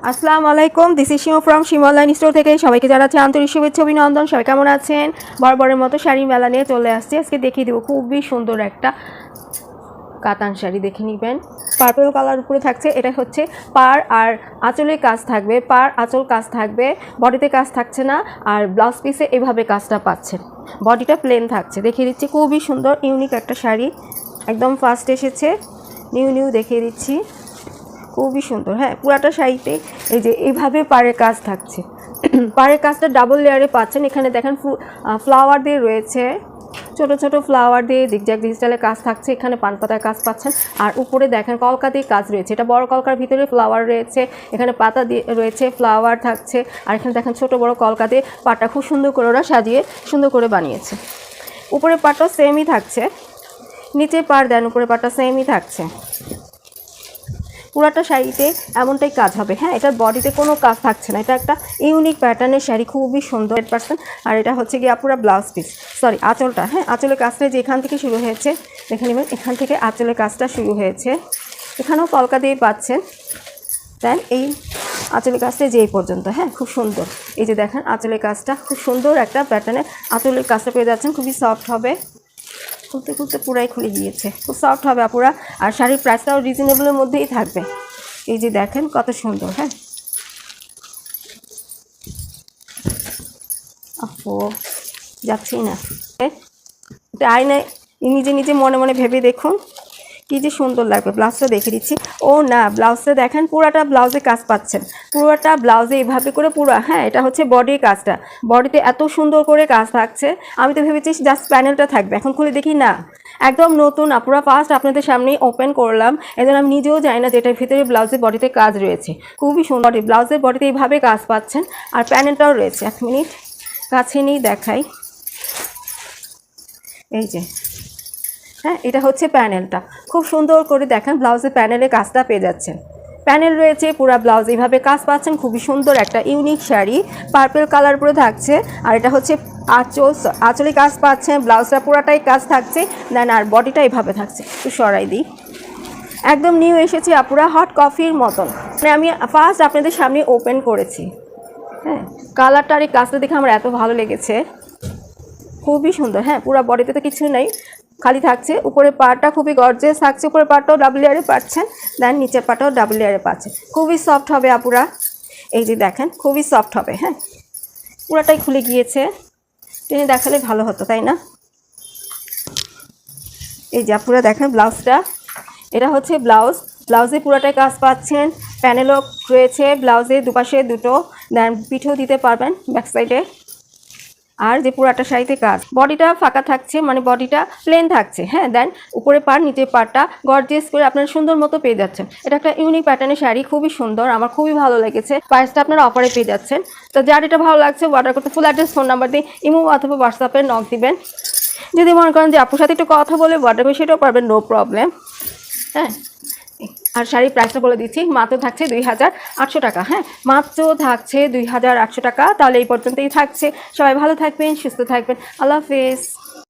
আসসালামু আলাইকুম, this is Shimu from Shimu online store থেকে সবাইকে জানাচ্ছি আন্তরিক শুভেচ্ছা অভিনন্দন। সবাই কেমন আছেন? বরাবরের মতো শাড়ি মেলা নিয়ে চলে আসছি। আজকে দেখিয়ে দেবো খুবই সুন্দর একটা কাতান শাড়ি, দেখে নেবেন। পার্পল কালার উপরে থাকছে, এটা হচ্ছে পার আর আঁচলের কাজ থাকবে, পার আঁচল কাজ থাকবে, বডিতে কাজ থাকছে না। আর ব্লাউজ পিসে এভাবে কাজটা পাচ্ছেন, বডিটা প্লেন থাকছে। দেখিয়ে দিচ্ছি, খুবই সুন্দর ইউনিক একটা শাড়ি, একদম ফার্স্ট এসেছে, নিউ দেখিয়ে দিচ্ছি, খুবই সুন্দর। হ্যাঁ, পুরাটা শাড়িতে এই যে এইভাবে পাড়ের কাজ থাকছে। পাড়ের কাজটা ডাবল লেয়ারে পাচ্ছেন। এখানে দেখেন ফ্লাওয়ার দিয়ে রয়েছে, ছোট ছোট ফ্লাওয়ার দিয়ে জিগজ্যাগ ডিজিটালের কাজ থাকছে। এখানে পান পাতার কাজ পাচ্ছেন। আর উপরে দেখেন কলকা দিয়ে কাজ রয়েছে, এটা বড় কলকার ভিতরে ফ্লাওয়ার রয়েছে, এখানে পাতা দিয়ে রয়েছে, ফ্লাওয়ার থাকছে। আর এখানে দেখেন ছোট বড় কলকা দিয়ে পাটটা খুব সুন্দর করে ওরা সাজিয়ে সুন্দর করে বানিয়েছে। উপরে পাটটা সেমই থাকছে, নিচে পাড় দেন, উপরে পাটটা সেমই থাকছে। পুরাটা শাড়িতে এমনটাই কাজ হবে। হ্যাঁ, এটার বডিতে কোনো কাজ থাকছে না, এটা একটা ইউনিক প্যাটার্নের শাড়ি, খুবই সুন্দর 100%। আর এটা হচ্ছে গিয়ে পুরা ব্লাউজ পিস, সরি আঁচলটা। হ্যাঁ, আঁচলের কাজটা যে এখান থেকে শুরু হয়েছে, দেখে নেবেন, এখান থেকে আঁচলের কাজটা শুরু হয়েছে। এখানেও কলকা দিয়ে পাচ্ছেন, দেন এই আঁচলের কাজটা যে এই পর্যন্ত। হ্যাঁ, খুব সুন্দর। এই যে দেখেন আঁচলের কাজটা খুব সুন্দর একটা প্যাটার্নের আঁচলের কাজটা পেয়ে যাচ্ছেন, খুবই সফট হবে। খুলতে খুলতে পুরাই খুলে গিয়েছে, খুব সফট হবে আপুরা। আর শাড়ির প্রাইসটাও রিজনেবলের মধ্যেই থাকবে। এই যে দেখেন কত সুন্দর। হ্যাঁ, আপু যাচ্ছেই না, আয়নায় নিজে নিজে মনে মনে ভেবে দেখুন কি যে সুন্দর লাগবে। ব্লাউজটা দেখে দিচ্ছি। ও না, ব্লাউজটা দেখেন, পুরাটা ব্লাউজে কাজ পাচ্ছেন, পুরোটা ব্লাউজে এইভাবে করে পুরা। হ্যাঁ, এটা হচ্ছে বডির কাজটা, বডিতে এত সুন্দর করে কাজ থাকছে। আমি তো ভেবেছি জাস্ট প্যানেলটা থাকবে, এখন খুলে দেখি না, একদম নতুন। আপুরা ফার্স্ট আপনাদের সামনেই ওপেন করলাম, এজন্য আমি নিজেও জানি না যেটার ভিতরে ব্লাউজের বডিতে কাজ রয়েছে। খুবই সুন্দর, ব্লাউজের বডিতে এইভাবে কাজ পাচ্ছেন। আর প্যানেলটাও রয়েছে, 1 মিনিট কাছে নিয়ে দেখাই। এই যে, হ্যাঁ, এটা হচ্ছে প্যানেলটা, খুব সুন্দর করে দেখেন ব্লাউজের প্যানেলে কাজটা পেয়ে যাচ্ছেন। প্যানেল রয়েছে, পুরা ব্লাউজ এইভাবে কাজ পাচ্ছেন। খুবই সুন্দর একটা ইউনিক শাড়ি, পার্পল কালার উপরে থাকছে। আর এটা হচ্ছে আঁচলে কাজ পাচ্ছেন, ব্লাউজটা পুরাটাই কাজ থাকছে, দেন আর বডিটা এইভাবে থাকছে। একটু সরাই দিই, একদম নিউ এসেছে আপুরা, হট কফির মতন। মানে আমি ফার্স্ট আপনাদের সামনে ওপেন করেছি। হ্যাঁ, কালারটা আর এই কাজটা দেখে আমার এত ভালো লেগেছে, খুবই সুন্দর। হ্যাঁ, পুরো বডিতে তো কিছু নেই, খালি থাকছে। উপরে পাটটা খুবই গর্জিয়াস থাকছে, উপরে পাটটাও ডাবল লেয়ারে পাচ্ছেন, দেন নিচের পাটটাও ডাবল লেয়ারে পাচ্ছেন। খুবই সফট হবে আপুরা, এই যে দেখেন খুবই সফট হবে। হ্যাঁ, পুরাটাই খুলে গিয়েছে, টেনে দেখালে ভালো হতো, তাই না? এই যে আপুরা দেখেন ব্লাউজটা, এটা হচ্ছে ব্লাউজে পুরাটাই কাজ পাচ্ছেন। প্যানেলও রয়েছে ব্লাউজে, দুপাশে দুটো, দেন পিঠেও দিতে পারবেন ব্যাক সাইডে। আর যে পুরাটা শাড়িতে কাজ, বডিটা ফাঁকা থাকছে, মানে বডিটা প্লেন থাকছে। হ্যাঁ, দেন উপরে পাড়, নিচের পাড়টা গর্জিয়াস করে আপনারা সুন্দর মতো পেয়ে যাচ্ছেন। এটা একটা ইউনিক প্যাটার্নের শাড়ি, খুবই সুন্দর, আমার খুবই ভালো লেগেছে। প্রাইসটা আপনারা অফারে পেয়ে যাচ্ছেন। তো যার এটা ভালো লাগছে অর্ডার করতে ফুল অ্যাড্রেস, ফোন নাম্বার দিয়ে ইমো অথবা হোয়াটসঅ্যাপে নক দিবেন। যদি মনে করেন যে আপুর সাথে একটু কথা বলে অর্ডার সেটাও পারবেন, নো প্রবলেম। হ্যাঁ, আর শাড়ির প্রাইসটা বলে দিচ্ছি, মাত্র থাকছে 2800 টাকা। হ্যাঁ, মাত্র থাকছে 2800 টাকা। তাহলে এই পর্যন্তই থাকছে। সবাই ভালো থাকবেন, সুস্থ থাকবেন, আল্লাহ হাফেজ।